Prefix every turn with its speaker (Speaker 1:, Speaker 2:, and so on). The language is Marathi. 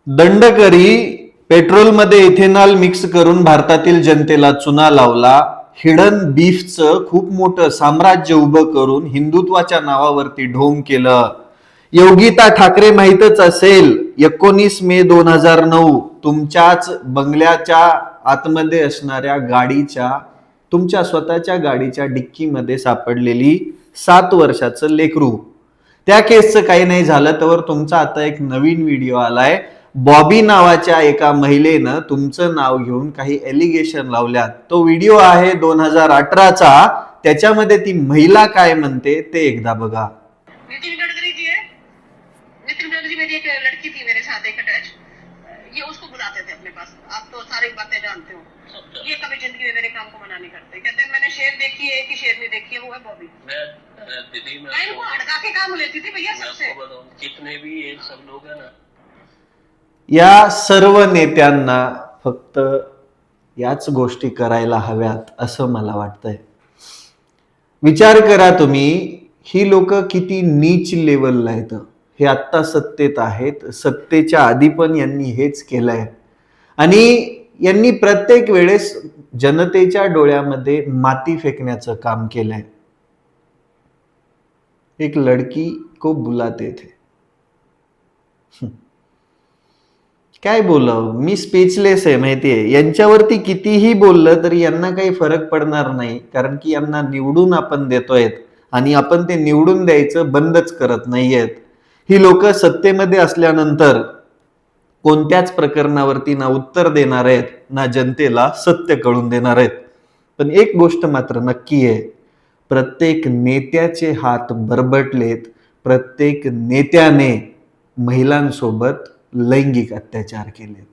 Speaker 1: दंडकरी पेट्रोलमध्ये इथेनॉल मिक्स करून भारतातील जनतेला चुना लावला. हिडन बीफचं खूप मोठं साम्राज्य उभं करून हिंदुत्वाच्या नावावरती ढोंग केलं. योगिता ठाकरे माहीतच असेल, 19 मे 2009 तुमच्याच बंगल्याच्या आतमध्ये असणाऱ्या गाडीच्या, तुमच्या स्वतःच्या गाडीच्या डिक्कीमध्ये सापडलेली 7 वर्षाचं लेकरू. त्या केसचं काही नाही झालं तर तुमचा आता एक नवीन व्हिडिओ आलाय. बॉबी नावाच्या एका महिलेनं तुमचं नाव घेऊन काही एलिगेशन लावल्यात. तो व्हिडिओ आहे 2018चा. त्याच्यामध्ये ती महिला काय म्हणते ते एकदा बघा.
Speaker 2: नितिन गडकरी जी है, नितिन गडकरी मेरी एक लड़की थी मेरे साथ एक अटैच, ये उसको बुलाते थे अपने पास. आप तो सारी बातें जानते हो. ये कभी जिंदगी में मेरे काम को मना नहीं करते. कहते हैं मैंने शेर देखी है, एक ही शेर नहीं देखी है, वो है बॉबी.
Speaker 3: मैं दीदी में
Speaker 2: इनको अड़का के काम लेती थी भैया सबसे.
Speaker 3: जितने भी ये सब लोग हैं ना,
Speaker 1: या सर्व नेत्यांना फक्त याच गोष्टी करायला हव्यात असं मला वाटतंय. विचार करा तुम्ही, ही लोक किती नीच लेवलला आहेत. हे आत्ता सत्तेत आहेत, सत्तेच्या आधी पण यांनी हेच केलंय आणि यांनी प्रत्येक वेळेस जनतेच्या डोळ्यामध्ये माती फेकण्याचं काम केलंय. एक लड़की को बुलाते थे. काय बोलावं, मी स्पीचलेस आहे. माहितीये, यांच्यावरती कितीही बोललं तरी यांना काही फरक पडणार नाही, कारण की यांना निवडून आपण देतोय आणि आपण ते निवडून द्यायचं बंदच करत नाहीयेत. ही लोक सत्तेमध्ये असल्यानंतर कोणत्याच प्रकरणावरती ना उत्तर देणार आहेत, ना जनतेला सत्य कळून देणार आहेत. पण एक गोष्ट मात्र नक्की आहे, प्रत्येक नेत्याचे हात बरबटलेत. प्रत्येक नेत्याने महिलांसोबत लैंगिक अत्याचार केले.